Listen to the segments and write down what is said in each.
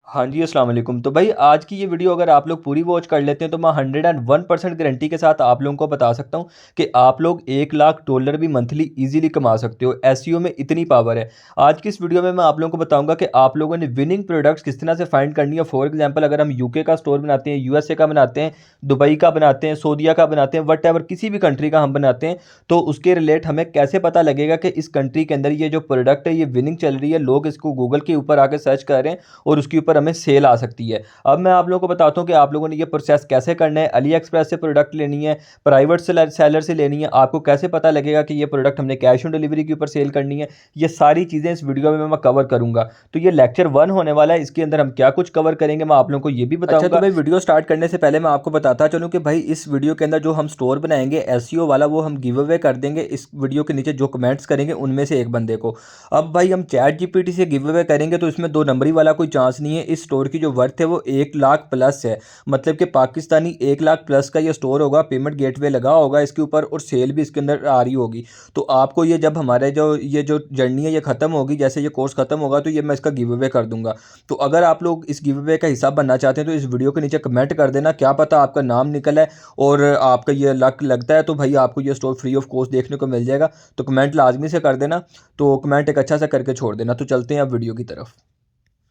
हाँ जी, अस्सलाम वालेकुम। तो भाई आज की ये वीडियो अगर आप लोग पूरी वॉच कर लेते हैं तो मैं 101% गारंटी के साथ आप लोगों को बता सकता हूँ कि आप लोग $1 लाख भी मंथली इजीली कमा सकते हो। एसईओ में इतनी पावर है। आज की इस वीडियो में मैं आप लोगों को बताऊंगा कि आप लोगों ने विनिंग प्रोडक्ट्स किस तरह से फाइंड करनी है। फॉर एग्जांपल अगर हम यूके का स्टोर बनाते हैं, यूएसए का बनाते हैं, दुबई का बनाते हैं, सऊदीया का बनाते हैं, वट किसी भी कंट्री का हम बनाते हैं, तो उसके रिलेट हमें कैसे पता लगेगा कि इस कंट्री के अंदर ये जो प्रोडक्ट है ये विनिंग चल रही है, लोग इसको गूगल के ऊपर आके सर्च कर रहे हैं और उसके ऊपर हमें सेल आ सकती है। अब मैं आप लोगों को बताता हूँ कि आप लोगों ने ये प्रोसेस कैसे करना है। अली एक्सप्रेस से प्रोडक्ट लेनी है, प्राइवेट सेलर से लेनी है, आपको कैसे पता लगेगा कि ये प्रोडक्ट हमने कैश ऑन डिलीवरी के ऊपर सेल करनी है, ये सारी चीज़ें इस वीडियो में मैं कवर करूंगा। तो ये लेक्चर 1 होने वाला है, इसके अंदर हम क्या कुछ कवर करेंगे मैं आप लोगों को ये भी बताऊंगा। अच्छा, तो भाई वीडियो स्टार्ट करने से पहले मैं आपको बताता चलूँ कि भाई इस वीडियो के अंदर जो हम स्टोर बनाएंगे एसईओ वाला, वो हम गिव अवे कर देंगे इस वीडियो के नीचे जो कमेंट्स करेंगे उनमें से एक बंदे को। अब भाई हम चैट जीपीटी से गिव अवे करेंगे तो इसमें 2 नंबरी वाला कोई चांस नहीं है। इस स्टोर की जो वर्थ है वो 1 लाख प्लस है, मतलब कि पाकिस्तानी 1 लाख प्लस का ये स्टोर होगा। पेमेंट गेटवे लगा होगा इसके ऊपर और सेल भी इसके अंदर आ रही होगी। तो आपको ये जब हमारे जो जर्नी है ये ख़त्म होगी, जैसे ये कोर्स ख़त्म होगा तो ये मैं इसका गिव अवे कर दूंगा। तो अगर आप लोग इस गिव अवे का हिस्सा बनना चाहते हैं तो इस वीडियो के नीचे कमेंट कर देना, क्या पता आपका नाम निकल है और आपका ये लक लगता है तो भाई आपको ये स्टोर फ्री ऑफ कॉस्ट देखने को मिल जाएगा। तो कमेंट लाजमी से कर देना, तो कमेंट एक अच्छा सा करके छोड़ देना। तो चलते हैं अब वीडियो की तरफ।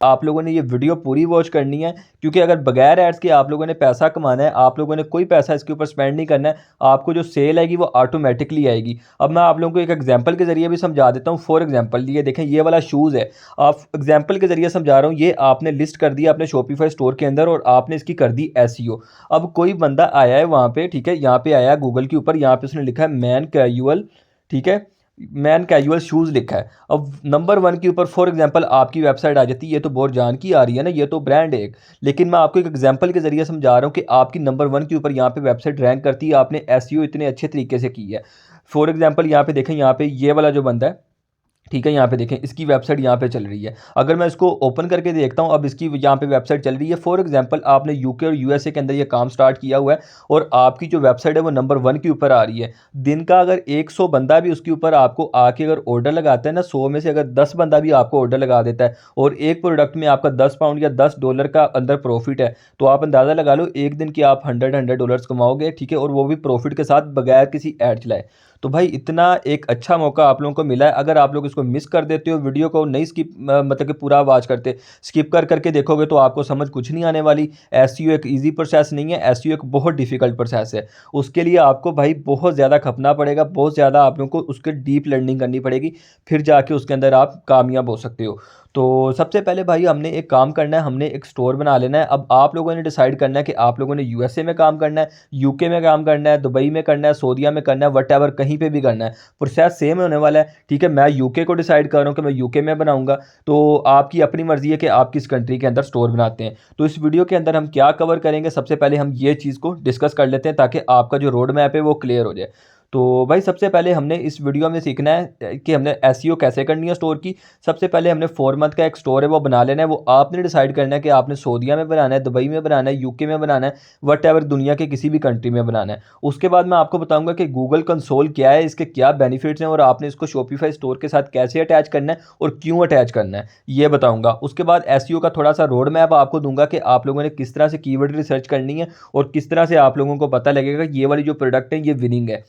आप लोगों ने ये वीडियो पूरी वॉच करनी है, क्योंकि अगर बगैर एड्स के आप लोगों ने पैसा कमाना है, आप लोगों ने कोई पैसा इसके ऊपर स्पेंड नहीं करना है, आपको जो सेल आएगी वो ऑटोमेटिकली आएगी। अब मैं आप लोगों को एक एग्जांपल के जरिए भी समझा देता हूँ। फॉर एग्जांपल ये देखें, ये वाला शूज़ है। आप एग्जांपल के जरिए समझा रहा हूँ, ये आपने लिस्ट कर दिया अपने शॉपिफाई स्टोर के अंदर और आपने इसकी कर दी एसईओ। अब कोई बंदा आया है वहाँ पे, ठीक है, यहाँ पे आया गूगल के ऊपर, यहाँ पे उसने लिखा है मैन कैजुअल, ठीक है, मैन कैजुअल शूज़ लिखा है। अब नंबर 1 के ऊपर फॉर एग्जांपल आपकी वेबसाइट आ जाती है, ये तो बहुत जान की आ रही है ना, ये तो ब्रांड है एक। लेकिन मैं आपको एक एग्जांपल के जरिए समझा रहा हूँ कि आपकी नंबर 1 के ऊपर यहाँ पे वेबसाइट रैंक करती है, आपने एसईओ इतने अच्छे तरीके से की है। फॉर एग्जांपल यहाँ पे देखें, यहाँ पे ये वाला जो बंदा है, ठीक है, यहाँ पे देखें इसकी वेबसाइट यहाँ पे चल रही है। अगर मैं इसको ओपन करके देखता हूँ, अब इसकी यहाँ पे वेबसाइट चल रही है। फॉर एग्जांपल आपने यूके और यूएसए के अंदर ये काम स्टार्ट किया हुआ है और आपकी जो वेबसाइट है वो नंबर 1 के ऊपर आ रही है। दिन का अगर 100 बंदा भी उसके ऊपर आपको आके अगर ऑर्डर लगाता है ना, 100 में से अगर 10 बंदा भी आपको ऑर्डर लगा देता है और एक प्रोडक्ट में आपका 10 पाउंड या $10 का अंदर प्रॉफिट है, तो आप अंदाज़ा लगा लो एक दिन की आप $100 कमाओगे, ठीक है, और वो भी प्रॉफिट के साथ बगैर किसी ऐड चलाए। तो भाई इतना एक अच्छा मौका आप लोगों को मिला है। अगर आप लोग इसको मिस कर देते हो, वीडियो को नहीं स्किप मतलब कि पूरा वॉच करते, स्किप कर करके देखोगे तो आपको समझ कुछ नहीं आने वाली। एसईओ एक इजी प्रोसेस नहीं है, एसईओ एक बहुत डिफिकल्ट प्रोसेस है। उसके लिए आपको भाई बहुत ज़्यादा खपना पड़ेगा, बहुत ज़्यादा आप लोगों को उसके डीप लर्निंग करनी पड़ेगी, फिर जाके उसके अंदर आप कामयाब हो सकते हो। तो सबसे पहले भाई हमने एक काम करना है, हमने एक स्टोर बना लेना है। अब आप लोगों ने डिसाइड करना है कि आप लोगों ने यूएसए में काम करना है, यूके में काम करना है, दुबई में करना है, सऊदीया में करना है, वट कहीं पे भी करना है, प्रोसेस सेम होने वाला है। ठीक है, मैं यूके को डिसाइड कर रहा हूँ कि मैं यूके में बनाऊंगा, तो आपकी अपनी मर्जी है कि आप किस कंट्री के अंदर स्टोर बनाते हैं। तो इस वीडियो के अंदर हम क्या कवर करेंगे, सबसे पहले हम ये चीज़ को डिस्कस कर लेते हैं ताकि आपका जो रोड मैप है वो क्लियर हो जाए। तो भाई सबसे पहले हमने इस वीडियो में सीखना है कि हमने एसईओ कैसे करनी है स्टोर की। सबसे पहले हमने 4 मंथ का एक स्टोर है वो बना लेना है। वो आपने डिसाइड करना है कि आपने सऊदीया में बनाना है, दुबई में बनाना है, यूके में बनाना है, वट दुनिया के किसी भी कंट्री में बनाना है। उसके बाद मैं आपको बताऊंगा कि गूगल कंसोल क्या है, इसके क्या बेनिफिट्स हैं और आपने इसको शॉपिफाई स्टोर के साथ कैसे अटैच करना है और क्यों अटैच करना है, ये बताऊंगा। उसके बाद एसईओ का थोड़ा सा रोड मैप आपको दूंगा कि आप लोगों ने किस तरह से कीवर्ड रिसर्च करनी है और किस तरह से आप लोगों को पता लगेगा कि ये वाली जो प्रोडक्ट है ये विनिंग है।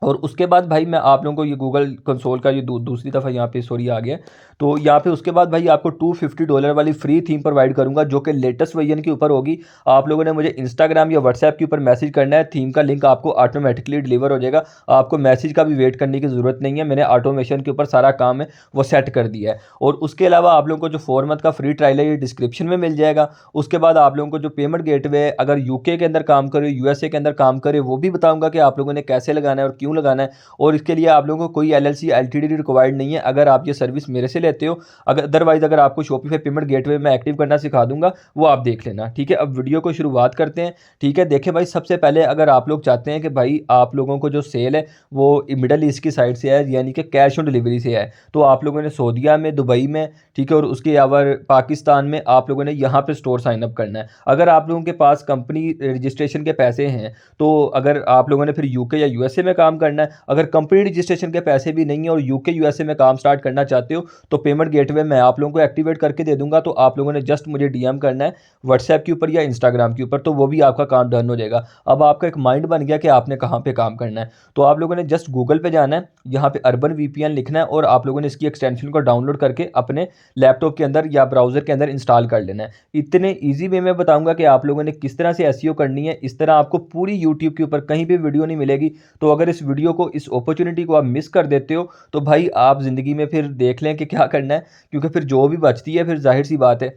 और उसके बाद भाई मैं आप लोगों को ये गूगल कंसोल का ये दूसरी दफ़ा यहाँ पे सॉरी आ गया। तो यहाँ पे उसके बाद भाई आपको $250 वाली फ्री थीम प्रोवाइड करूँगा जो कि लेटेस्ट वर्जन के ऊपर होगी। आप लोगों ने मुझे इंस्टाग्राम या व्हाट्सएप के ऊपर मैसेज करना है, थीम का लिंक आपको ऑटोमेटिकली डिलीवर हो जाएगा। आपको मैसेज का भी वेट करने की ज़रूरत नहीं है, मैंने ऑटोमेशन के ऊपर सारा काम है वो सेट कर दिया है। और उसके अलावा आप लोगों को जो 4 मंथ का फ्री ट्रायल है ये डिस्क्रिप्शन में मिल जाएगा। उसके बाद आप लोगों को जो पेमेंट गेटवे अगर यूके के अंदर काम करे, यूएसए के अंदर काम करे, वो भी बताऊँगा कि आप लोगों ने कैसे लगाना है और क्यों लगाना है। और इसके लिए आप लोगों को कोई एलएलसी एलटीडी रिक्वायर्ड नहीं है अगर आप ये सर्विस मेरे से लेते हो। अगर अदरवाइज अगर आपको शॉपिफाई पेमेंट गेटवे में एक्टिव करना सिखा दूंगा, वो आप देख लेना। ठीक है, अब वीडियो को शुरुआत करते हैं। ठीक है, देखें भाई सबसे पहले अगर आप लोग चाहते हैं कि भाई आप लोगों को जो सेल है वो मिडल ईस्ट की साइड से है, यानी कि कैश ऑन डिलीवरी से है, तो आप लोगों ने सऊदीया में, दुबई में, ठीक है, और उसके अलावा पाकिस्तान में आप लोगों ने यहाँ पे स्टोर साइन अप करना है। अगर आप लोगों के पास कंपनी रजिस्ट्रेशन के पैसे हैं तो अगर आप लोगों ने फिर यूके या यूएसए में काम काम करना है। अगर कंपनी रजिस्ट्रेशन के पैसे भी नहीं है और यूके यूएसए में काम स्टार्ट करना चाहते हो तो पेमेंट गेटवे मैं आप लोगों को एक्टिवेट करके दे दूंगा। तो आप लोगों ने जस्ट मुझे डीएम करना है व्हाट्सएप के ऊपर या इंस्टाग्राम के ऊपर, तो वो भी आपका काम डन हो जाएगा। अब आपका एक माइंड बन गया कि आपने कहाँ पे काम करना है। तो आप लोगों ने जस्ट गूगल पे जाना है, यहाँ पे अर्बन वीपीएन लिखना है और आप लोगों ने इसकी एक्सटेंशन को डाउनलोड करके अपने लैपटॉप के अंदर या ब्राउजर के अंदर इंस्टॉल कर लेना है। इतने ईजी वे में बताऊंगा कि आप लोगों ने किस तरह से एसईओ करनी है। इस तरह आपको पूरी यूट्यूब के ऊपर कहीं भी वीडियो नहीं मिलेगी। तो अगर इस वीडियो को, इस अपॉर्चुनिटी को आप मिस कर देते हो तो भाई आप ज़िंदगी में फिर देख लें कि क्या करना है, क्योंकि फिर जो भी बचती है फिर जाहिर सी बात है,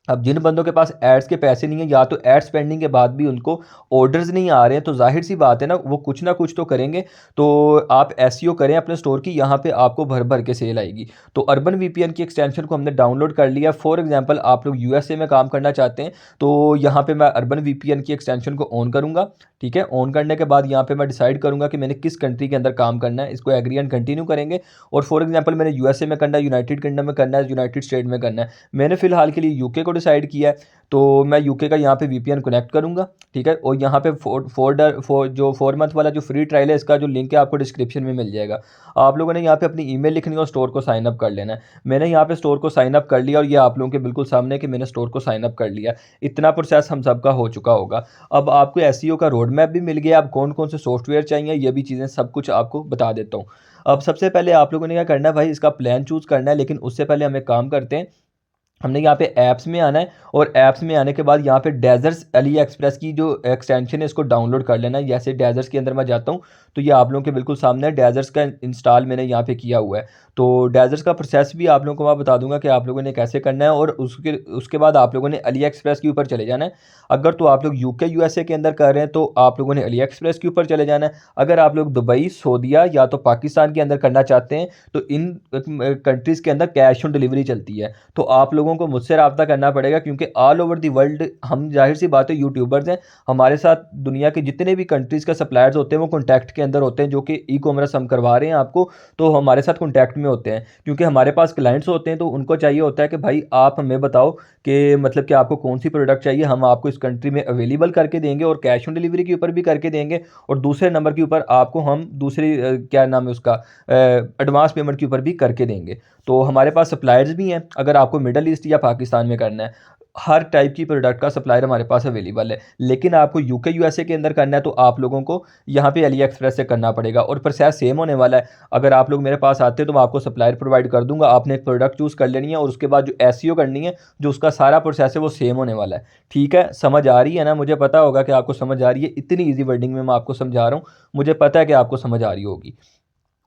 अब जिन बंदों के पास एड्स के पैसे नहीं है या तो एड स्पेंडिंग के बाद भी उनको ऑर्डर्स नहीं आ रहे हैं, तो जाहिर सी बात है ना कुछ तो करेंगे। तो आप एसईओ करें अपने स्टोर की, यहाँ पे आपको भर भर के सेल आएगी। तो अर्बन वीपीएन की एक्सटेंशन को हमने डाउनलोड कर लिया। फॉर एग्जांपल आप लोग यूएसए में काम करना चाहते हैं तो यहाँ पे मैं अर्बन वीपीएन की एक्सटेंशन को ऑन करूँगा। ठीक है, ऑन करने के बाद यहाँ पे मैं डिसाइड करूँगा कि मैंने किस कंट्री के अंदर काम करना है, इसको एग्री एंड कंटिन्यू करेंगे। और फॉर एग्जांपल मैंने यूएसए में करना है, यूनाइटेड किंगडम में करना है, यूनाइटेड स्टेट में करना है। मैंने फिलहाल के लिए यूके को डिसाइड किया है, तो मैं यूके का यहाँ पे वीपीएन कनेक्ट करूँगा। ठीक है, और यहाँ पे 4 मंथ वाला जो फ्री ट्रायल है इसका जो लिंक है आपको डिस्क्रिप्शन में मिल जाएगा। आप लोगों ने यहाँ पे अपनी ईमेल लिखनी है और स्टोर को साइन अप कर लेना है। मैंने यहाँ पे स्टोर को साइन अप कर लिया और ये आप लोगों के बिल्कुल सामने कि मैंने स्टोर को साइन अप कर लिया। इतना प्रोसेस हम सबका हो चुका होगा। अब आपको एसईओ का रोड मैप भी मिल गया। अब कौन कौन से सॉफ्टवेयर चाहिए ये भी चीज़ें सब कुछ आपको बता देता हूँ। अब सबसे पहले आप लोगों ने क्या करना है भाई, इसका प्लान चूज़ करना है। लेकिन उससे पहले हम एक काम करते हैं, हमने यहाँ पे ऐप्स में आना है और ऐप्स में आने के बाद यहाँ पे डेजर्स अली एक्सप्रेस की जो एक्सटेंशन है इसको डाउनलोड कर लेना है। जैसे डेजर्स के अंदर मैं जाता हूँ तो ये आप लोगों के बिल्कुल सामने है, डेजर्स का इंस्टॉल मैंने यहाँ पे किया हुआ है। तो डेजर्स का प्रोसेस भी आप लोगों को मैं बता दूंगा कि आप लोगों ने कैसे करना है। और उसके उसके बाद आप लोगों ने अली एक्सप्रेस के ऊपर चले जाना है। अगर तो आप लोग यूके यूएसए के अंदर कर रहे हैं तो आप लोगों ने अली एक्सप्रेस के ऊपर चले जाना है। अगर आप लोग दुबई, सऊदीया या तो पाकिस्तान के अंदर करना चाहते हैं तो इन कंट्रीज़ के अंदर कैश ऑन डिलीवरी चलती है। तो आप लोगों को मुझसे रब्ता करना पड़ेगा, क्योंकि ऑल ओवर दी वर्ल्ड हम जाहिर सी बात है यूट्यूबर्स हैं, हमारे साथ दुनिया के जितने भी कंट्रीज़ का सप्लायर्स होते हैं वो कॉन्टैक्ट के अंदर होते हैं, जो कि ई कॉमर्स हम करवा रहे हैं आपको, तो हमारे साथ कॉन्टैक्ट में होते हैं। क्योंकि हमारे पास क्लाइंट्स होते हैं तो उनको चाहिए होता है कि भाई आप हमें बताओ कि मतलब कि आपको कौन सी प्रोडक्ट चाहिए, हम आपको इस कंट्री में अवेलेबल करके देंगे और कैश ऑन डिलीवरी के ऊपर भी करके देंगे। और दूसरे नंबर के ऊपर आपको हम दूसरी क्या नाम है उसका, एडवांस पेमेंट के ऊपर भी करके देंगे। तो हमारे पास सप्लायर्स भी हैं। अगर आपको मिडल ईस्ट या पाकिस्तान में करना है, हर टाइप की प्रोडक्ट का सप्लायर हमारे पास अवेलेबल है। लेकिन आपको यूके यूएसए के अंदर करना है तो आप लोगों को यहाँ पे अली एक्सप्रेस से करना पड़ेगा और प्रोसेस सेम होने वाला है। अगर आप लोग मेरे पास आते हैं तो मैं आपको सप्लायर प्रोवाइड कर दूंगा, आपने एक प्रोडक्ट चूज़ कर लेनी है और उसके बाद जो एसईओ करनी है, जो उसका सारा प्रोसेस है वो सेम होने वाला है। ठीक है, समझ आ रही है ना? मुझे पता होगा कि आपको समझ आ रही है, इतनी ईजी वर्डिंग में मैं आपको समझा रहा हूँ, मुझे पता है कि आपको समझ आ रही होगी।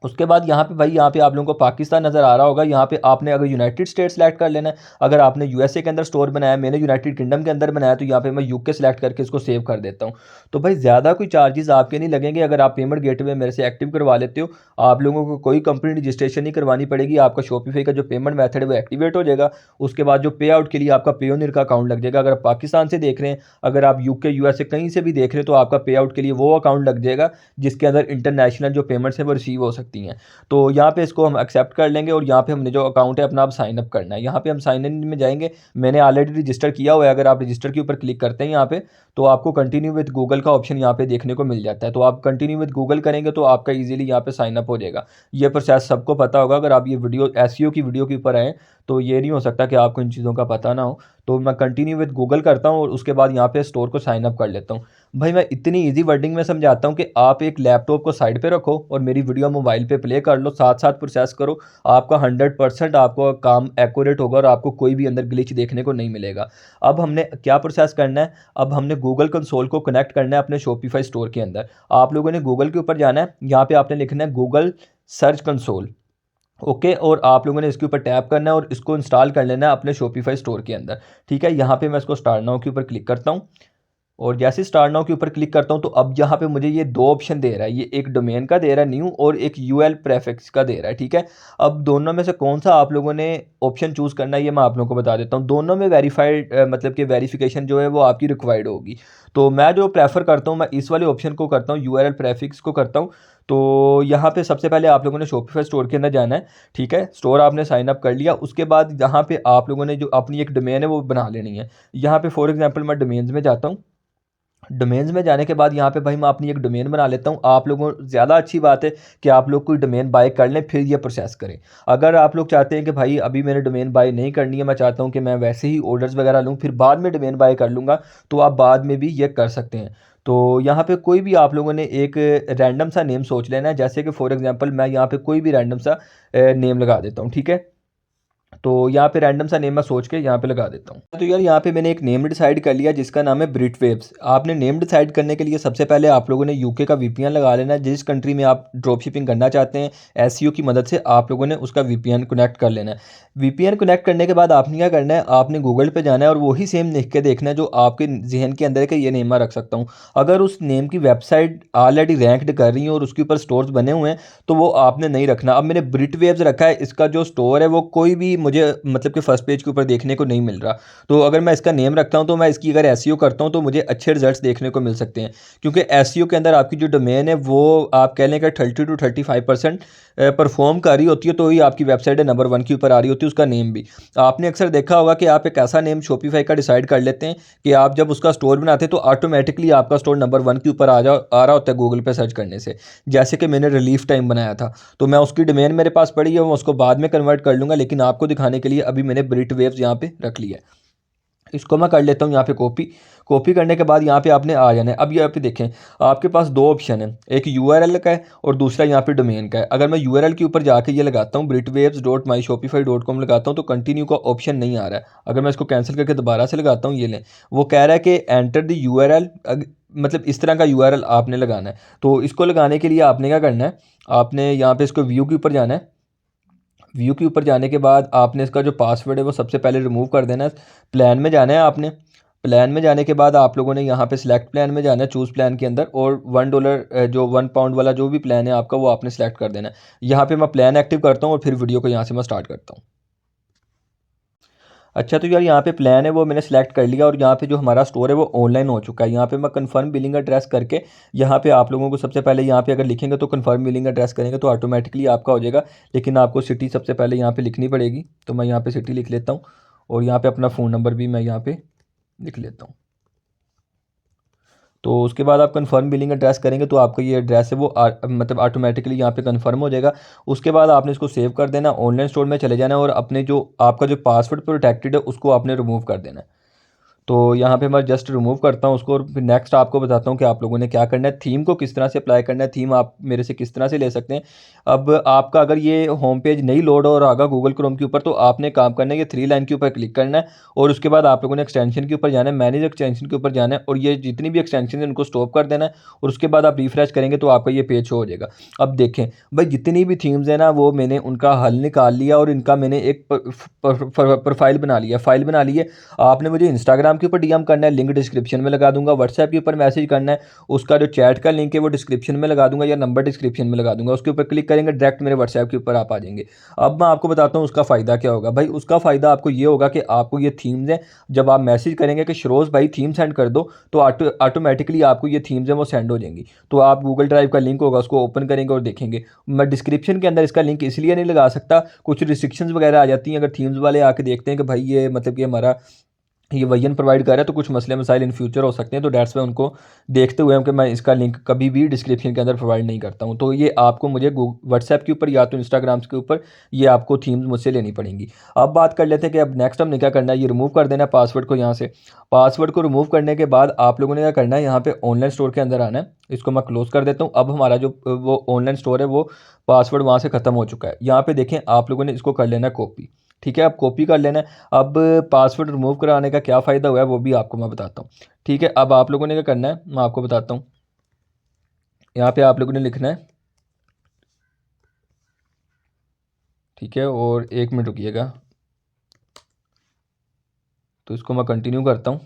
उसके बाद यहाँ पे भाई, यहाँ पे आप लोगों को पाकिस्तान नज़र आ रहा होगा। यहाँ पे आपने अगर यूनाइटेड स्टेट सेलेक्ट कर लेना है, अगर आपने यूएसए के अंदर स्टोर बनाया, मैंने यूनाइटेड किंगडम के अंदर बनाया, तो यहाँ पे मैं यूके सेलेक्ट करके इसको सेव कर देता हूँ। तो भाई ज़्यादा कोई चार्जेस आपके नहीं लगेंगे अगर आप पेमेंट गेटवे मेरे से एक्टिव करवा लेते हो। आप लोगों को कोई कंपनी रजिस्ट्रेशन नहीं करवानी पड़ेगी, आपका शॉपिफाई का जो पेमेंट मेथड है वो एक्टिवेट हो जाएगा। उसके बाद जो पे आउट के लिए आपका पेयोनियर का अकाउंट लग जाएगा। अगर आप पाकिस्तान से देख रहे हैं, अगर आप यूके यूएसए कहीं से भी देख रहे हैं, तो आपका पे आउट के लिए वो अकाउंट लग जाएगा जिसके अंदर इंटरनेशनल जो पेमेंट्स हैं वो रिसीव हो सकती हैं। तो यहाँ पे इसको हम एक्सेप्ट कर लेंगे और यहाँ पे हमने जो अकाउंट है अपना आप साइन अप करना है। यहाँ पे हम साइन इन में जाएंगे, मैंने ऑलरेडी रजिस्टर किया हुआ है। अगर आप रजिस्टर के ऊपर क्लिक करते हैं यहाँ पे, तो आपको कंटिन्यू विद गूगल का ऑप्शन यहाँ पे देखने को मिल जाता है। तो आप कंटिन्यू विद गूगल करेंगे तो आपका इजीली यहाँ पे साइन अप हो जाएगा। ये प्रोसेस सबको पता होगा। अगर आप ये वीडियो एसईओ की वीडियो के ऊपर आए तो ये नहीं हो सकता कि आपको इन चीज़ों का पता ना हो। तो मैं कंटिन्यू विद गूगल करता हूँ और उसके बाद यहाँ पे स्टोर को साइन अप कर लेता हूँ। भाई मैं इतनी इजी वर्डिंग में समझाता हूँ कि आप एक लैपटॉप को साइड पे रखो और मेरी वीडियो मोबाइल पे प्ले कर लो, साथ साथ प्रोसेस करो। आपका 100% आपको काम एक्यूरेट होगा और आपको कोई भी अंदर ग्लिच देखने को नहीं मिलेगा। अब हमने क्या प्रोसेस करना है, अब हमने गूगल कंसोल को कनेक्ट करना है अपने शॉपिफाई स्टोर के अंदर। आप लोगों ने गूगल के ऊपर जाना है, यहाँ पे आपने लिखना है गूगल सर्च कंसोल। ओके, और आप लोगों ने इसके ऊपर टैप करना है और इसको इंस्टॉल कर लेना है अपने शॉपिफाई स्टोर के अंदर। ठीक है, यहाँ पे मैं इसको स्टार्ट नाउ के ऊपर क्लिक करता हूँ और जैसे स्टार्ट नाउ के ऊपर क्लिक करता हूँ तो अब यहाँ पे मुझे ये दो ऑप्शन दे रहा है। ये एक डोमेन का दे रहा है न्यू और एक यूएल प्रेफिक्स का दे रहा है। ठीक है, अब दोनों में से कौन सा आप लोगों ने ऑप्शन चूज़ करना है ये मैं आप लोगों को बता देता हूँ। दोनों में वेरीफाइड मतलब कि वेरिफिकेशन जो है वो आपकी रिक्वायर्ड होगी। तो मैं जो प्रेफर करता हूँ, मैं इस वाले ऑप्शन को करता हूँ, यूआरएल प्रेफिक्स को करता हूँ। तो यहाँ पे सबसे पहले आप लोगों ने शॉपिफाई स्टोर के अंदर जाना है। ठीक है, स्टोर आपने साइन अप कर लिया। उसके बाद यहाँ पे आप लोगों ने जो अपनी एक डोमेन है वो बना लेनी है। यहाँ पे फॉर एग्जांपल मैं डोमेन्स में जाता हूँ डोमेन्स में जाने के बाद यहाँ पे भाई मैं अपनी एक डोमेन बना लेता हूँ। आप लोगों ज़्यादा अच्छी बात है कि आप लोग कोई डोमेन बाय कर लें फिर ये प्रोसेस करें। अगर आप लोग चाहते हैं कि भाई अभी मैंने डोमेन बाय नहीं करनी है, मैं चाहता हूँ कि मैं वैसे ही ऑर्डर्स वगैरह लूँ फिर बाद में डोमेन बाय कर लूँगा, तो आप बाद में भी ये कर सकते हैं। तो यहाँ पे कोई भी आप लोगों ने एक रैंडम सा नेम सोच लेना है, जैसे कि फॉर एग्जांपल मैं यहाँ पे कोई भी रैंडम सा नेम लगा देता हूँ, ठीक है। तो यहाँ पे रैंडम सा नेम मैं सोच के यहाँ पे लगा देता हूँ। तो यार यहाँ पे मैंने एक नेम डिसाइड कर लिया जिसका नाम है ब्रिटवेव्स। आपने नेम डिसाइड करने के लिए सबसे पहले आप लोगों ने यूके का वीपीएन लगा लेना है। जिस कंट्री में आप ड्रॉप शिपिंग करना चाहते हैं एसईओ की मदद से आप लोगों ने उसका वीपीएन कनेक्ट कर लेना है। वीपीएन कनेक्ट करने के बाद आपने क्या करना है, आपने गूगल पे जाना है और वही सेम लिख के देखना है जो आपके जहन के अंदर है कि ये नेम मैं रख सकता हूँ। अगर उस नेम की वेबसाइट ऑलरेडी रैंक्ड कर रही है और उसके ऊपर स्टोर्स बने हुए हैं तो वो आपने नहीं रखना। अब मैंने ब्रिटवेव्स रखा है, इसका जो स्टोर है वो कोई भी मुझे मतलब कि फर्स्ट पेज के ऊपर देखने को नहीं मिल रहा। तो अगर मैं इसका नेम रखता हूँ तो मैं इसकी अगर एसईओ करता हूँ तो मुझे अच्छे रिजल्ट्स देखने को मिल सकते हैं, क्योंकि एसईओ के अंदर आपकी जो डोमेन है वो आप कह लें कि 30 to 35% परफॉर्म कर रही होती है, तो ही आपकी वेबसाइट है नंबर 1 के ऊपर आ रही होती है। उसका नेम भी आपने अक्सर देखा होगा कि आप एक ऐसा नेम शॉपिफाई का डिसाइड कर लेते हैं कि आप जब उसका स्टोर बनाते हैं तो ऑटोमेटिकली आपका स्टोर नंबर 1 के ऊपर आ रहा होता है गूगल पे सर्च करने से। जैसे कि मैंने रिलीफ टाइम बनाया था, तो मैं उसकी डोमेन मेरे पास पड़ी है, मैं उसको बाद में कन्वर्ट कर लूँगा, लेकिन आपको दिखाने के लिए अभी मैंने ब्रिटवेव्स यहाँ पे रख लिया है। इसको मैं कर लेता हूँ यहाँ पे कॉपी। कॉपी करने के बाद यहाँ पे आपने आ जाना है। अब यहाँ पे देखें आपके पास दो ऑप्शन है, एक यूआरएल का है और दूसरा यहाँ पे डोमेन का है। अगर मैं यूआरएल के ऊपर जाके ये लगाता हूँ britwaves.myshopify.com लगाता हूँ तो कंटिन्यू का ऑप्शन नहीं आ रहा है। अगर मैं इसको कैंसिल करके दोबारा से लगाता हूँ, ये लें, वो कह रहा है कि एंटर द यूआरएल, मतलब इस तरह का यूआरएल आपने लगाना है। तो इसको लगाने के लिए आपने क्या करना है, आपने यहाँ पे इसको व्यू के ऊपर जाना है। व्यू के ऊपर जाने के बाद आपने इसका जो पासवर्ड है वो सबसे पहले रिमूव कर देना है। प्लान में जाना है आपने। प्लान में जाने के बाद आप लोगों ने यहाँ पे सिलेक्ट प्लान में जाना है, चूज़ प्लान के अंदर, और $1 जो £1 वाला जो भी प्लान है आपका वो आपने सेलेक्ट कर देना है। यहाँ पे मैं प्लान एक्टिव करता हूँ और फिर वीडियो को यहाँ से मैं स्टार्ट करता हूँ। अच्छा, तो यार यहाँ पे प्लान है वो मैंने सेलेक्ट कर लिया और यहाँ पे जो हमारा स्टोर है वो ऑनलाइन हो चुका है। यहाँ पे मैं कंफर्म बिलिंग एड्रेस करके यहाँ पे आप लोगों को सबसे पहले यहाँ पे अगर लिखेंगे तो कंफर्म बिलिंग एड्रेस करेंगे तो ऑटोमेटिकली आपका हो जाएगा, लेकिन आपको सिटी सबसे पहले यहाँ पे लिखनी पड़ेगी। तो मैं यहाँ पे सिटी लिख लेता हूँ और यहाँ पे अपना फ़ोन नंबर भी मैं यहाँ पे लिख लेता हूँ। तो उसके बाद आप कंफर्म बिलिंग एड्रेस करेंगे तो आपका ये एड्रेस है वो मतलब ऑटोमेटिकली यहाँ पे कंफर्म हो जाएगा। उसके बाद आपने इसको सेव कर देना, ऑनलाइन स्टोर में चले जाना है और अपने जो आपका जो पासवर्ड प्रोटेक्टेड है उसको आपने रिमूव कर देना है। तो यहाँ पे मैं जस्ट रिमूव करता हूँ उसको और फिर नेक्स्ट आपको बताता हूँ कि आप लोगों ने क्या करना है, थीम को किस तरह से अप्लाई करना है, थीम आप मेरे से किस तरह से ले सकते हैं। अब आपका अगर ये होम पेज नहीं लोड हो रहा होगा गूगल क्रोम के ऊपर तो आपने काम करना है ये 3 लाइन के ऊपर क्लिक करना है और उसके बाद आप लोगों ने एक्सटेंशन के ऊपर जाना है, मैनेज एक्सटेंशन के ऊपर जाना है और ये जितनी भी एक्सटेंशन है उनको स्टॉप कर देना है और उसके बाद आप रिफ्रेश करेंगे तो आपका ये पेज शो हो जाएगा। अब देखें भाई जितनी भी थीम्स हैं ना वो मैंने उनका हल निकाल लिया और इनका मैंने एक प्रोफाइल बना लिया, फाइल बना ली है। आपने मुझे इंस्टाग्राम के ऊपर डीएम करना है, लिंक डिस्क्रिप्शन में लगा दूंगा। व्हाट्सएप के ऊपर मैसेज करना है, उसका जो चैट का लिंक है वो डिस्क्रिप्शन में लगा दूंगा या नंबर डिस्क्रिप्शन में लगा दूंगा। उसके ऊपर क्लिक करेंगे डायरेक्ट मेरे व्हाट्सएप के ऊपर आप आ जाएंगे। अब मैं आपको बताता हूँ उसका फ़ायदा क्या होगा। भाई उसका फ़ायदा आपको ये होगा कि आपको ये थीम्स हैं, जब आप मैसेज करेंगे कि शरोज़ भाई थीम सेंड कर दो तो ऑटोमेटिकली आपको ये थीम्स हैं वो सेंड हो जाएंगी। तो आप गूगल ड्राइव का लिंक होगा उसको ओपन करेंगे और देखेंगे। मैं डिस्क्रिप्शन के अंदर इसका लिंक इसलिए नहीं लगा सकता, कुछ रिस्ट्रिक्शंस वगैरह आ जाती हैं। अगर थीम्स वाले आके देखते हैं कि भाई ये मतलब कि हमारा ये वजन प्रोवाइड कर रहा है तो कुछ मसले मसाइल इन फ्यूचर हो सकते हैं, तो डेट्स में उनको देखते हुए कि मैं इसका लिंक कभी भी डिस्क्रिप्शन के अंदर प्रोवाइड नहीं करता हूं। तो ये आपको मुझे व्हाट्सएप के ऊपर या तो इंस्टाग्राम के ऊपर ये आपको थीम्स मुझसे लेनी पड़ेंगी। अब बात कर लेते हैं कि अब नेक्स्ट हमने क्या करना है, ये रिमूव कर देना है पासवर्ड को। यहाँ से पासवर्ड को रिमूव करने के बाद आप लोगों ने क्या करना है, यहाँ पे ऑनलाइन स्टोर के अंदर आना है। इसको मैं क्लोज कर देता हूँ। अब हमारा जो वो ऑनलाइन स्टोर है वो पासवर्ड वहाँ से ख़त्म हो चुका है। यहाँ पे देखें आप लोगों ने इसको कर लेना है कॉपी, ठीक है, अब कॉपी कर लेना है। अब पासवर्ड रिमूव कराने का क्या फ़ायदा हुआ है वो भी आपको मैं बताता हूँ, ठीक है। अब आप लोगों ने क्या करना है मैं आपको बताता हूँ। यहाँ पे आप लोगों ने लिखना है, ठीक है, और 1 मिनट रुकिएगा। तो इसको मैं कंटिन्यू करता हूँ।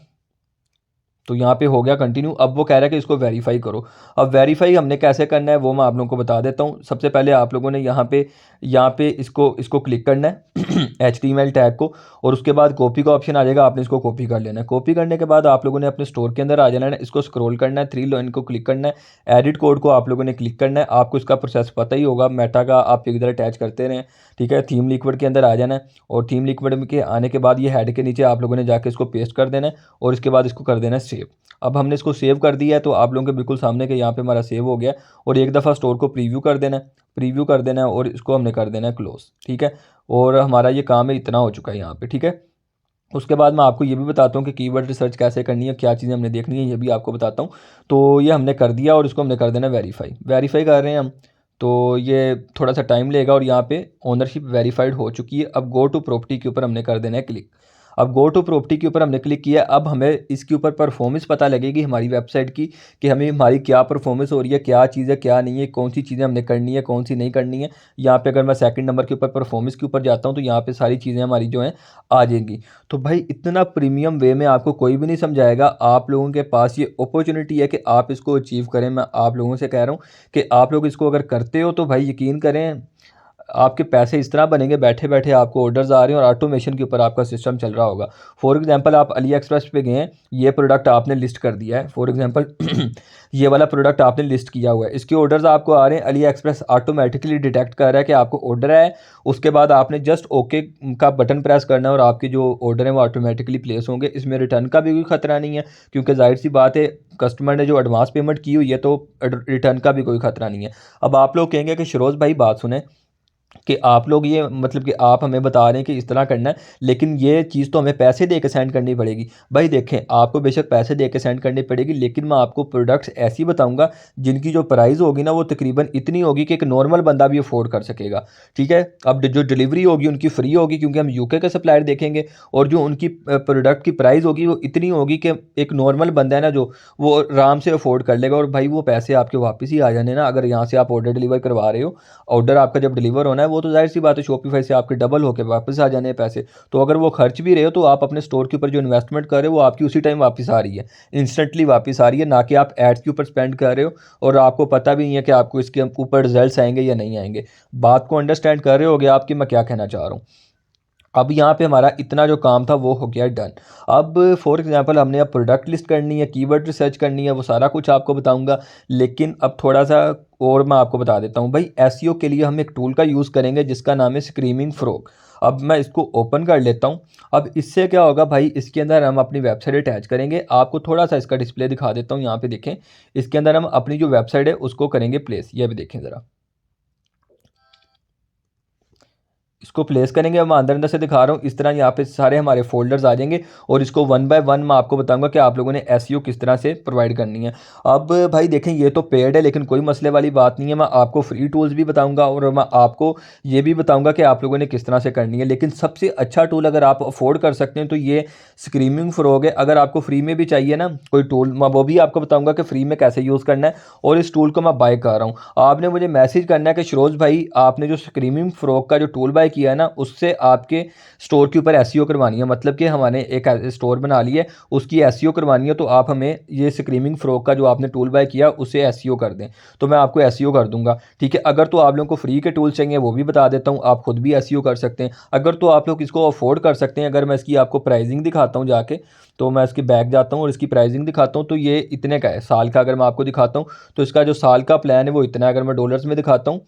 तो यहाँ पे हो गया कंटिन्यू। अब वो कह रहा है कि इसको वेरीफाई करो। अब वेरीफाई हमने कैसे करना है वो मैं आप लोगों को बता देता हूँ। सबसे पहले आप लोगों ने यहाँ पे इसको क्लिक करना है HTML टैग को, और उसके बाद कॉपी का ऑप्शन आ जाएगा, आपने इसको कॉपी कर लेना है। कॉपी करने के बाद आप लोगों ने अपने स्टोर के अंदर आ जाना है, इसको स्क्रॉल करना है, 3 लाइन को क्लिक करना है, एडिट कोड को आप लोगों ने क्लिक करना है। आपको इसका प्रोसेस पता ही होगा, मेटा का आप इधर अटैच करते रहें, ठीक है। थीम लिक्विड के अंदर आ जाना है और थीम लिक्विड के आने के बाद ये हेड के नीचे आप लोगों ने जाके इसको पेस्ट कर देना है और इसके बाद इसको कर देना है सेव। अब हमने इसको सेव कर दिया है, तो आप लोगों के बिल्कुल सामने के यहाँ पे हमारा सेव हो गया। और एक दफ़ा स्टोर को प्रीव्यू कर देना है, प्रीव्यू कर देना है और इसको हमने कर देना है क्लोज़, ठीक है। और हमारा ये काम है इतना हो चुका है यहाँ पे, ठीक है। उसके बाद मैं आपको ये भी बताता हूँ कि कीवर्ड रिसर्च कैसे करनी है, क्या चीज़ें हमने देखनी है, ये भी आपको बताता हूँ। तो ये हमने कर दिया और इसको हमने कर देना वेरीफाई। वेरीफाई कर रहे हैं हम, तो ये थोड़ा सा टाइम लेगा और यहाँ पे ओनरशिप वेरीफाइड हो चुकी है। अब गो टू प्रॉपर्टी के ऊपर हमने कर देना है क्लिक। अब गो टू प्रॉपर्टी के ऊपर हमने क्लिक किया। अब हमें इसके ऊपर परफॉर्मेंस पता लगेगी हमारी वेबसाइट की, कि हमें हमारी क्या परफॉर्मेंस हो रही है, क्या चीज़ है क्या नहीं है, कौन सी चीज़ें हमने करनी है कौन सी नहीं करनी है। यहाँ पे अगर मैं सेकंड नंबर के ऊपर परफॉर्मेंस के ऊपर जाता हूँ तो यहाँ पे सारी चीज़ें हमारी जो हैं आ जाएंगी। तो भाई इतना प्रीमियम वे में आपको कोई भी नहीं समझाएगा। आप लोगों के पास ये अपॉर्चुनिटी है कि आप इसको अचीव करें। मैं आप लोगों से कह रहा हूँ कि आप लोग इसको अगर करते हो तो भाई यकीन करें, आपके पैसे इस तरह बनेंगे, बैठे बैठे आपको ऑर्डर्स आ रहे हैं और ऑटोमेशन के ऊपर आपका सिस्टम चल रहा होगा। फॉर एग्जांपल आप अली एक्सप्रेस पे गए हैं, ये प्रोडक्ट आपने लिस्ट कर दिया है, फॉर एग्जांपल ये वाला प्रोडक्ट आपने लिस्ट किया हुआ है, इसके ऑर्डर्स आपको आ रहे हैं। अली एक्सप्रेस ऑटोमेटिकली डिटेक्ट कर रहा है कि आपको ऑर्डर है। उसके बाद आपने जस्ट ओके का बटन प्रेस करना है और आपके जो ऑर्डर हैं वो ऑटोमेटिकली प्लेस होंगे। इसमें रिटर्न का भी कोई खतरा नहीं है, क्योंकि जाहिर सी बात है कस्टमर ने जो एडवांस पेमेंट की हुई है, तो रिटर्न का भी कोई खतरा नहीं है। अब आप लोग कहेंगे कि शिरोज़ भाई बात सुने, कि आप लोग ये मतलब कि आप हमें बता रहे हैं कि इस तरह करना है, लेकिन ये चीज़ तो हमें पैसे दे के सेंड करनी पड़ेगी। भाई देखें, आपको बेशक पैसे दे के सेंड करनी पड़ेगी, लेकिन मैं आपको प्रोडक्ट्स ऐसी बताऊंगा जिनकी जो प्राइस होगी ना वो तकरीबन इतनी होगी कि एक नॉर्मल बंदा भी अफोर्ड कर सकेगा, ठीक है। अब जो डिलीवरी होगी उनकी फ्री होगी, क्योंकि हम यूके के सप्लायर देखेंगे। और जो उनकी प्रोडक्ट की प्राइस होगी वो इतनी होगी कि एक नॉर्मल बंदा है ना जो, वो आराम से अफोर्ड कर लेगा। और भाई वो पैसे आपके वापस ही आ जाने ना, अगर यहाँ से आप ऑर्डर डिलीवर करवा रहे हो, ऑर्डर आपका जब डिलीवर होना है वो तो जाहिर सी बात है शॉपिफाई से आपके डबल होकर वापस आ जाने हैं पैसे। तो अगर वो खर्च भी रहे हो तो आप अपने स्टोर के ऊपर जो इन्वेस्टमेंट कर रहे हो वो आपकी उसी टाइम वापस आ रही है, इंस्टेंटली वापस आ रही है, ना कि आप एड्स के ऊपर स्पेंड कर रहे हो और आपको पता भी नहीं है कि आपको इसके ऊपर रिजल्ट्स आएंगे या नहीं आएंगे। बात को अंडरस्टैंड कर रहे होगे आपकी मैं क्या कहना चाह रहा हूँ। अब यहाँ पे हमारा इतना जो काम था वो हो गया डन। अब फॉर एग्जांपल हमने अब प्रोडक्ट लिस्ट करनी है, कीवर्ड रिसर्च करनी है, वो सारा कुछ आपको बताऊंगा। लेकिन अब थोड़ा सा और मैं आपको बता देता हूँ भाई, एसईओ के लिए हम एक टूल का यूज़ करेंगे जिसका नाम है स्क्रीमिंग फ्रॉग। अब मैं इसको ओपन कर लेता हूँ। अब इससे क्या होगा भाई, इसके अंदर हम अपनी वेबसाइट अटैच करेंगे। आपको थोड़ा सा इसका डिस्प्ले दिखा देता हूँ, यहाँ पे देखें। इसके अंदर हम अपनी जो वेबसाइट है उसको करेंगे प्लेस। ये भी देखें ज़रा, इसको प्लेस करेंगे। मैं अंदर अंदर से दिखा रहा हूँ, इस तरह यहाँ पे सारे हमारे फोल्डर्स आ जाएंगे और इसको वन बाय वन मैं आपको बताऊंगा कि आप लोगों ने एसईओ किस तरह से प्रोवाइड करनी है। अब भाई देखें, ये तो पेड है लेकिन कोई मसले वाली बात नहीं है। मैं आपको फ्री टूल्स भी बताऊंगा और मैं आपको ये भी बताऊंगा कि आप लोगों ने किस तरह से करनी है। लेकिन सबसे अच्छा टूल अगर आप अफोर्ड कर सकते हैं तो ये स्क्रीमिंग फ्रॉग है। अगर आपको फ्री में भी चाहिए ना कोई टूल, मैं वो भी आपको बताऊंगा कि फ्री में कैसे यूज़ करना है। और इस टूल को मैं बाय कर रहा हूँ। आपने मुझे मैसेज करना है कि शिरोज़ भाई आपने जो स्क्रीमिंग फ्रॉग का जो टूल बाय किया है ना, उससे आपके स्टोर के ऊपर एसईओ करवानी है। मतलब कि हमने एक स्टोर बना ली है, उसकी एसईओ करवानी है, तो आप हमें ये स्क्रीमिंग फ्रॉग का जो आपने टूल बाय किया उसे एसईओ कर दें, तो मैं आपको एसईओ कर दूंगा, ठीक है। अगर तो आप लोगों को फ्री के टूल चाहिए वो भी बता देता हूँ, आप खुद भी एसईओ कर सकते हैं। अगर तो आप लोग इसको अफोर्ड कर सकते हैं, अगर मैं इसकी आपको प्राइसिंग दिखाता हूँ जाके, तो मैं इसकी बैक जाता हूँ और इसकी प्राइसिंग दिखाता हूँ, तो ये इतने का है साल का। अगर मैं आपको दिखाता हूँ तो इसका जो साल का प्लान है वो इतना है। अगर मैं डॉलर्स में दिखाता हूँ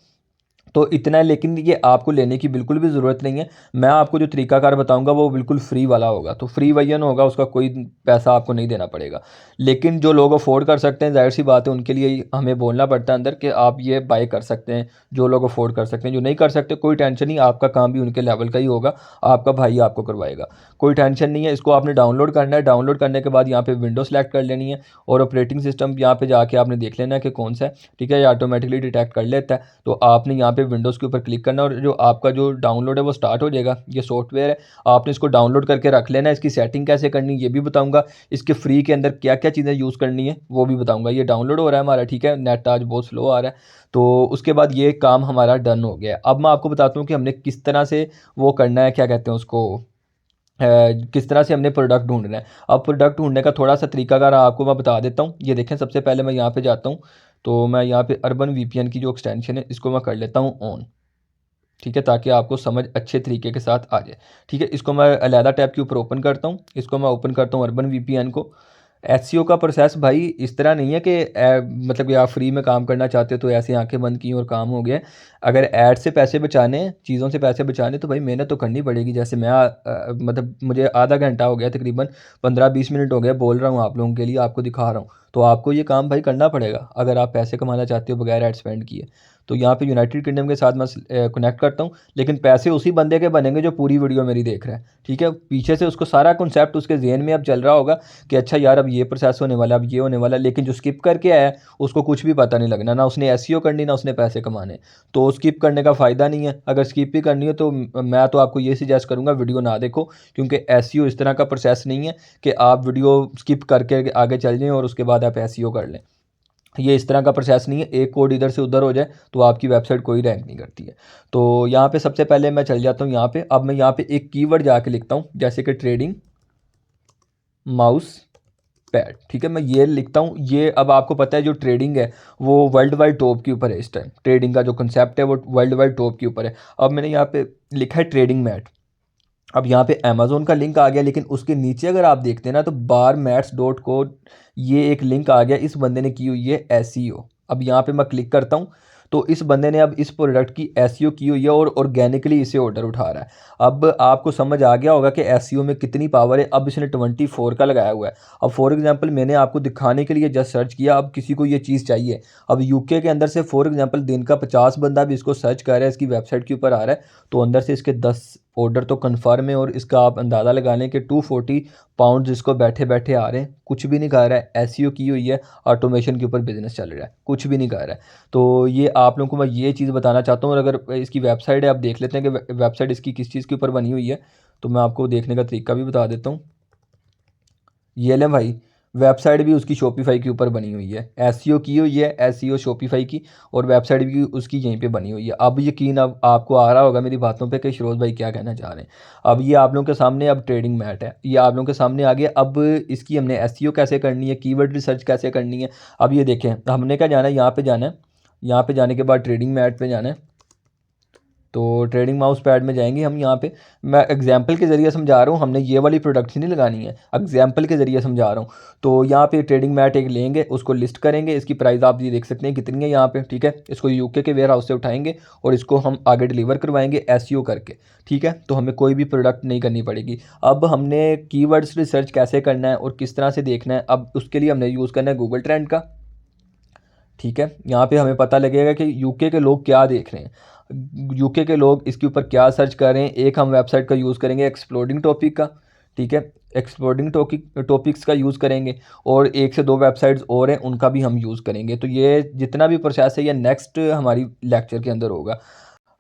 तो इतना है, लेकिन ये आपको लेने की बिल्कुल भी ज़रूरत नहीं है। मैं आपको जो तरीकाकार बताऊंगा वो बिल्कुल फ्री वाला होगा, तो फ्री वर्जन होगा, उसका कोई पैसा आपको नहीं देना पड़ेगा। लेकिन जो लोग अफोर्ड कर सकते हैं, जाहिर सी बात है उनके लिए ही हमें बोलना पड़ता है अंदर कि आप ये बाय कर सकते हैं। जो लोग अफोर्ड कर सकते हैं, जो नहीं कर सकते कोई टेंशन नहीं, आपका काम भी उनके लेवल का ही होगा, आपका भाई आपको करवाएगा, कोई टेंशन नहीं है। इसको आपने डाउनलोड करना है, डाउनलोड करने के बाद यहाँ पे विंडो सेलेक्ट कर लेनी है और ऑपरेटिंग सिस्टम यहाँ पे जाके आपने देख लेना है कि कौन सा है, ठीक है। ये ऑटोमेटिकली डिटेक्ट कर लेता है। तो आपने यहाँ पे विंडोज़ के ऊपर क्लिक करना और जो आपका जो डाउनलोड है वो स्टार्ट हो जाएगा। ये सॉफ्टवेयर है, आपने इसको डाउनलोड करके रख लेना है। इसकी सेटिंग कैसे करनी है ये भी बताऊंगा, इसके फ्री के अंदर क्या क्या चीज़ें यूज़ करनी है वो भी बताऊंगा। ये डाउनलोड हो रहा है हमारा, ठीक है। नेट आज बहुत स्लो आ रहा है, तो उसके बाद ये काम हमारा डन हो गया है। अब मैं आपको बताता हूँ कि हमने किस तरह से वो करना है, क्या कहते हैं उसको, किस तरह से हमने प्रोडक्ट ढूंढना है। अब प्रोडक्ट ढूंढने का थोड़ा सा तरीका अगर आपको मैं बता देता हूँ। ये देखें, सबसे पहले मैं यहाँ पे जाता हूँ, तो मैं यहाँ पे अर्बन वीपीएन की जो एक्सटेंशन है इसको मैं कर लेता हूँ ऑन, ठीक है, ताकि आपको समझ अच्छे तरीके के साथ आ जाए, ठीक है। इसको मैं अलहदा टैब के ऊपर ओपन करता हूँ, इसको मैं ओपन करता हूँ अर्बन वीपीएन को। एसईओ का प्रोसेस भाई इस तरह नहीं है कि मतलब कि आप फ्री में काम करना चाहते हो तो ऐसे आंखें बंद की और काम हो गया। अगर ऐड से पैसे बचाने, चीज़ों से पैसे बचाने, तो भाई मेहनत तो करनी पड़ेगी। जैसे मैं मतलब मुझे आधा घंटा हो गया, तकरीबन 15-20 मिनट हो गया बोल रहा हूँ आप लोगों के लिए, आपको दिखा रहा हूँ। तो आपको ये काम भाई करना पड़ेगा अगर आप पैसे कमाना चाहते हो बगैर एड स्पेंड किए। तो यहाँ पे यूनाइटेड किंगडम के साथ मैं कनेक्ट करता हूँ, लेकिन पैसे उसी बंदे के बनेंगे जो पूरी वीडियो मेरी देख रहा है। ठीक है, पीछे से उसको सारा कॉन्सेप्ट उसके जहन में अब चल रहा होगा कि अच्छा यार अब ये प्रोसेस होने वाला, अब ये होने वाला, लेकिन जो स्किप करके आया है उसको कुछ भी पता नहीं लगना, ना उसने एसईओ करनी ना उसने पैसे कमाने। तो स्किप करने का फ़ायदा नहीं है। अगर स्किप भी करनी हो तो मैं तो आपको ये सजेस्ट करूँगा वीडियो ना देखो, क्योंकि एसईओ इस तरह का प्रोसेस नहीं है कि आप वीडियो स्किप करके आगे चल जाएँ और उसके बाद आप एसईओ कर लें। ये इस तरह का प्रोसेस नहीं है। एक कोड इधर से उधर हो जाए तो आपकी वेबसाइट कोई रैंक नहीं करती है। तो यहाँ पे सबसे पहले मैं चल जाता हूँ यहाँ पे। अब मैं यहाँ पे एक कीवर्ड जाके लिखता हूँ, जैसे कि ट्रेडिंग माउस पैड। ठीक है, मैं ये लिखता हूँ। ये अब आपको पता है जो ट्रेडिंग है वो वर्ल्ड वाइड टॉप के ऊपर है इस टाइम। ट्रेडिंग का जो कंसेप्ट है वो वर्ल्ड वाइड टॉप के ऊपर है। अब मैंने यहाँ पे लिखा है ट्रेडिंग मैट। अब यहाँ पे अमेज़ोन का लिंक आ गया, लेकिन उसके नीचे अगर आप देखते हैं ना तो barmats.co ये एक लिंक आ गया, इस बंदे ने की हुई है एसईओ। अब यहाँ पे मैं क्लिक करता हूँ तो इस बंदे ने अब इस प्रोडक्ट की एसईओ की हुई है और ऑर्गेनिकली इसे ऑर्डर उठा रहा है। अब आपको समझ आ गया होगा कि एसईओ में कितनी पावर है। अब इसने 24 का लगाया हुआ है। अब फॉर एग्जांपल मैंने आपको दिखाने के लिए जस्ट सर्च किया, अब किसी को ये चीज़ चाहिए। अब यूके के अंदर से फॉर एग्जांपल दिन का 50 बंदा भी इसको सर्च कर रहा है, इसकी वेबसाइट के ऊपर आ रहा है, तो अंदर से इसके 10 ऑर्डर तो कन्फर्म है। और इसका आप अंदाज़ा लगा लें कि 240 पाउंड इसको बैठे बैठे आ रहे हैं। कुछ भी नहीं कर रहा है, एसईओ की हुई है, ऑटोमेशन के ऊपर बिजनेस चल रहा है, कुछ भी नहीं कर रहा है। तो ये आप लोगों को मैं ये चीज़ बताना चाहता हूँ। और अगर इसकी वेबसाइट है, आप देख लेते हैं कि वेबसाइट इसकी किस चीज़ के ऊपर बनी हुई है, तो मैं आपको देखने का तरीका भी बता देता हूँ। ये लें भाई, वेबसाइट भी उसकी शॉपिफाई के ऊपर बनी हुई है, एसईओ की हुई है, एसईओ शॉपिफाई की, और वेबसाइट भी उसकी यहीं पे बनी हुई है। अब यकीन अब आपको आ रहा होगा मेरी बातों पे कि शिरोज भाई क्या कहना चाह रहे हैं। अब ये आप लोगों के सामने अब ट्रेडिंग मैट है, ये आप लोगों के सामने आ गया। अब इसकी हमने एसईओ कैसे करनी है, कीवर्ड रिसर्च कैसे करनी है। अब ये देखें, हमने क्या जाना है, यहाँ पर जाना है। यहाँ पर जाने के बाद ट्रेडिंग मैट पर जाना है। तो ट्रेडिंग माउस पैड में जाएंगे हम। यहाँ पे मैं एग्जांपल के ज़रिए समझा रहा हूँ, हमने ये वाली प्रोडक्ट ही नहीं लगानी है, एग्जांपल के ज़रिए समझा रहा हूँ। तो यहाँ पे ट्रेडिंग मैट एक लेंगे, उसको लिस्ट करेंगे, इसकी प्राइस आप ये देख सकते हैं कितनी है यहाँ पे। ठीक है, इसको यूके के वेयर हाउस से उठाएंगे और इसको हम आगे डिलीवर करवाएंगे एसईओ करके। ठीक है, तो हमें कोई भी प्रोडक्ट नहीं करनी पड़ेगी। अब हमने कीवर्ड्स रिसर्च कैसे करना है और किस तरह से देखना है, अब उसके लिए हमने यूज़ करना है गूगल ट्रेंड का। ठीक है, यहाँ पे हमें पता लगेगा कि यूके के लोग क्या देख रहे हैं, यूके के लोग इसके ऊपर क्या सर्च कर रहे हैं। एक हम वेबसाइट का यूज़ करेंगे एक्सप्लोडिंग टॉपिक का। ठीक है, एक्सप्लोडिंग टॉपिक्स का यूज़ करेंगे, और एक से दो वेबसाइट्स और हैं उनका भी हम यूज़ करेंगे। तो ये जितना भी प्रोसेस है ये नेक्स्ट हमारी लेक्चर के अंदर होगा।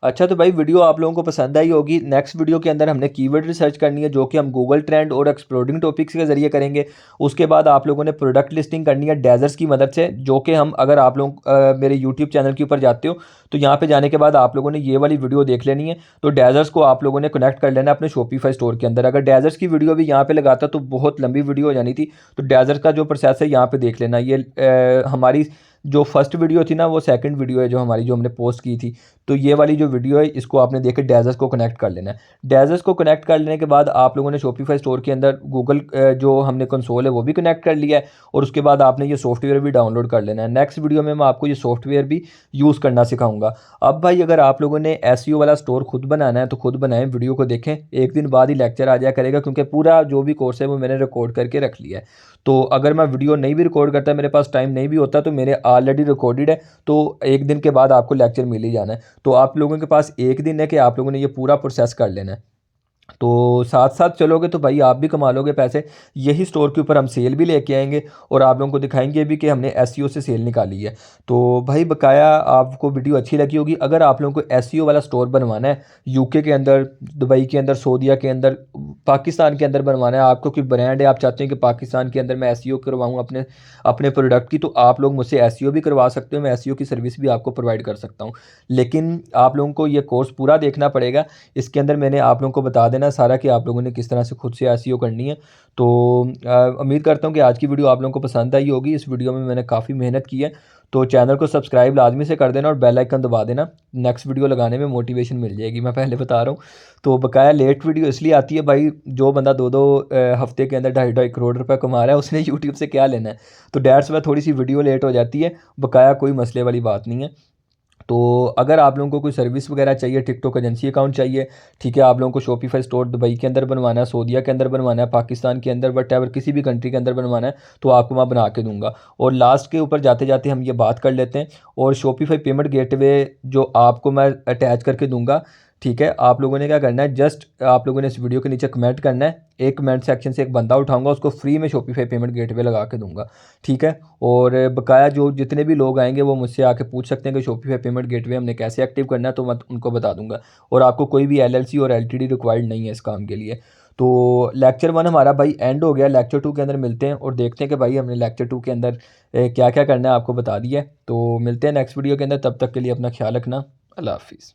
अच्छा, तो भाई वीडियो आप लोगों को पसंद आई होगी। नेक्स्ट वीडियो के अंदर हमने कीवर्ड रिसर्च करनी है, जो कि हम गूगल ट्रेंड और एक्सप्लोडिंग टॉपिक्स के ज़रिए करेंगे। उसके बाद आप लोगों ने प्रोडक्ट लिस्टिंग करनी है डेजर्स की मदद से, जो कि हम अगर आप लोग मेरे यूट्यूब चैनल के ऊपर जाते हो तो यहाँ पे जाने के बाद आप लोगों ने ये वाली वीडियो देख लेनी है। तो डेजर्स को आप लोगों ने कनेक्ट कर लेना है अपने शॉपिफाई स्टोर के अंदर। अगर डेजर्स की वीडियो भी यहाँ पे लगाता तो बहुत लंबी वीडियो हो जानी थी। तो डेजर्स का जो प्रोसेस है यहाँ पे देख लेना। ये हमारी जो फर्स्ट वीडियो थी ना, वो सेकंड वीडियो है जो हमारी, जो हमने पोस्ट की थी। तो ये वाली जो वीडियो है इसको आपने देख के डेजर्स को कनेक्ट कर लेना है। डेजर्स को कनेक्ट कर लेने के बाद आप लोगों ने शॉपिफाई स्टोर के अंदर गूगल जो हमने कंसोल है वो भी कनेक्ट कर लिया है, और उसके बाद आपने ये सॉफ्टवेयर भी डाउनलोड कर लेना है। नेक्स्ट वीडियो में मैं आपको ये सॉफ्टवेयर भी यूज़ करना सिखाऊंगा। अब भाई अगर आप लोगों ने एसईओ वाला स्टोर खुद बनाना है तो खुद बनाएं, वीडियो को देखें। एक दिन बाद ही लेक्चर आ जाया करेगा, क्योंकि पूरा जो भी कोर्स है वो मैंने रिकॉर्ड करके रख लिया है। तो अगर मैं वीडियो नहीं भी रिकॉर्ड करता, मेरे पास टाइम नहीं भी होता, तो मेरे ऑलरेडी रिकॉर्डेड है, तो एक दिन के बाद आपको लेक्चर मिल ही जाना है। तो आप लोगों के पास एक दिन है कि आप लोगों ने ये पूरा प्रोसेस कर लेना है। तो साथ साथ चलोगे तो भाई आप भी कमा लोगे पैसे। यही स्टोर के ऊपर हम सेल भी लेके आएंगे और आप लोगों को दिखाएंगे भी कि हमने एसईओ से सेल निकाली है। तो भाई बकाया आपको वीडियो अच्छी लगी होगी। अगर आप लोगों को एसईओ वाला स्टोर बनवाना है यूके के अंदर, दुबई के अंदर, सऊदीया के अंदर, पाकिस्तान के अंदर बनवाना है, आपको कोई ब्रांड है, आप चाहते हैं कि पाकिस्तान के अंदर मैं एसईओ करवाऊँ अपने अपने प्रोडक्ट की, तो आप लोग मुझसे एसईओ भी करवा सकते हो। मैं एसईओ की सर्विस भी आपको प्रोवाइड कर सकता हूँ। लेकिन आप लोगों को ये कोर्स पूरा देखना पड़ेगा। इसके अंदर मैंने आप लोगों को बता देना सारा कि आप लोगों ने किस तरह से खुद से एसईओ करनी है। तो उम्मीद करता हूँ कि आज की वीडियो आप लोगों को पसंद आई होगी। इस वीडियो में मैंने काफ़ी मेहनत की है। तो चैनल को सब्सक्राइब लाजमी से कर देना और बेल आइकन दबा देना, नेक्स्ट वीडियो लगाने में मोटिवेशन मिल जाएगी, मैं पहले बता रहा हूँ। तो बकाया लेट वीडियो इसलिए आती है भाई, जो बंदा 2-2 हफ्ते के अंदर 2.5 करोड़ रुपए कमा रहा है उसने यूट्यूब से क्या लेना है। तो डेट्स में थोड़ी सी वीडियो लेट हो जाती है, बकाया कोई मसले वाली बात नहीं है। तो अगर आप लोगों को कोई सर्विस वगैरह चाहिए, टिकटॉक एजेंसी अकाउंट चाहिए, ठीक है, आप लोगों को शॉपिफाई स्टोर दुबई के अंदर बनवाना है, सऊदीया के अंदर बनवाना है, पाकिस्तान के अंदर, वट एवर किसी भी कंट्री के अंदर बनवाना है, तो आपको मैं बना के दूंगा। और लास्ट के ऊपर जाते जाते हम ये बात कर लेते हैं, और शॉपिफाई पेमेंट गेटवे जो आपको मैं अटैच करके दूंगा, ठीक है, आप लोगों ने क्या करना है, जस्ट आप लोगों ने इस वीडियो के नीचे कमेंट करना है, एक कमेंट सेक्शन से एक बंदा उठाऊंगा, उसको फ्री में शॉपिफाई पेमेंट गेटवे लगा के दूंगा, ठीक है। और बकाया जो जितने भी लोग आएंगे वो मुझसे आके पूछ सकते हैं कि शॉपिफाई पेमेंट गेटवे हमने कैसे एक्टिव करना है, तो मैं उनको बता दूंगा। और आपको कोई भी एलएलसी और एलटीडी रिक्वायर्ड नहीं है इस काम के लिए। तो लेक्चर 1 हमारा भाई एंड हो गया, लेक्चर 2 के अंदर मिलते हैं और देखते हैं कि भाई हमने लेक्चर 2 के अंदर क्या क्या करना है आपको बता दिया है। तो मिलते हैं नेक्स्ट वीडियो के अंदर, तब तक के लिए अपना ख्याल रखना, अल्लाह हाफिज़।